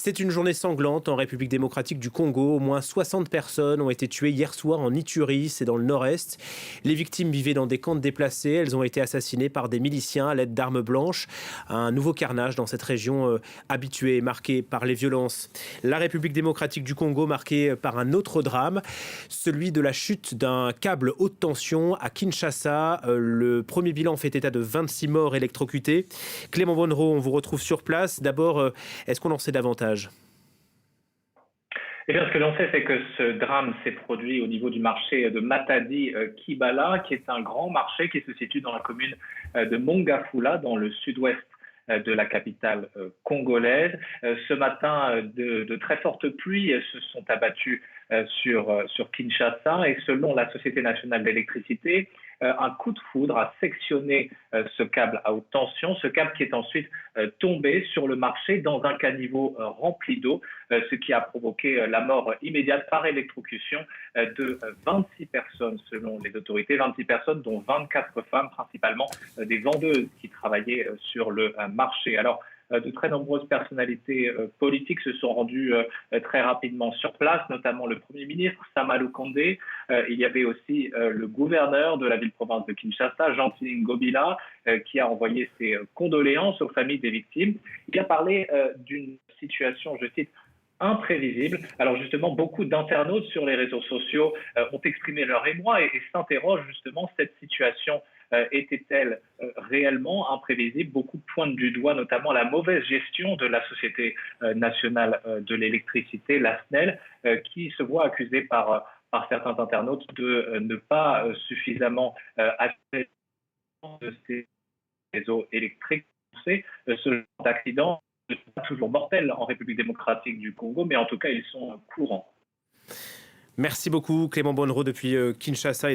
C'est une journée sanglante en République démocratique du Congo. Au moins 60 personnes ont été tuées hier soir en Ituri, c'est dans le nord-est. Les victimes vivaient dans des camps de déplacés. Elles ont été assassinées par des miliciens à l'aide d'armes blanches. Un nouveau carnage dans cette région habituée et marquée par les violences. La République démocratique du Congo marquée par un autre drame, celui de la chute d'un câble haute tension à Kinshasa. Le premier bilan fait état de 26 morts électrocutés. Clément Bonnereau, on vous retrouve sur place. D'abord, est-ce qu'on en sait davantage ? Eh bien, ce que l'on sait, c'est que ce drame s'est produit au niveau du marché de Matadi-Kibala, qui est un grand marché qui se situe dans la commune de Mongafula, dans le sud-ouest de la capitale congolaise. Ce matin, de très fortes pluies se sont abattues sur Kinshasa et selon la Société nationale d'électricité, un coup de foudre a sectionné ce câble à haute tension, ce câble qui est ensuite tombé sur le marché dans un caniveau rempli d'eau, ce qui a provoqué la mort immédiate par électrocution de 26 personnes selon les autorités, 26 personnes dont 24 femmes, principalement des vendeuses qui travaillaient sur le marché. Alors, de très nombreuses personnalités politiques se sont rendues très rapidement sur place, notamment le Premier ministre Sama Lukonde. Il y avait aussi le gouverneur de la ville-province de Kinshasa, Jean-Pierre Ngobila, qui a envoyé ses condoléances aux familles des victimes. Il a parlé d'une situation, je cite, imprévisible. Alors justement, beaucoup d'internautes sur les réseaux sociaux ont exprimé leur émoi et s'interrogent justement, cette situation était-elle réellement imprévisible? Beaucoup pointent du doigt notamment la mauvaise gestion de la Société nationale de l'électricité, la SNEL, qui se voit accusée par certains internautes de ne pas suffisamment assurer de ces réseaux électriques. Ce genre d'accident ne sont pas toujours mortels en République démocratique du Congo, mais en tout cas, ils sont courants. Merci beaucoup Clément Bonnereau depuis Kinshasa.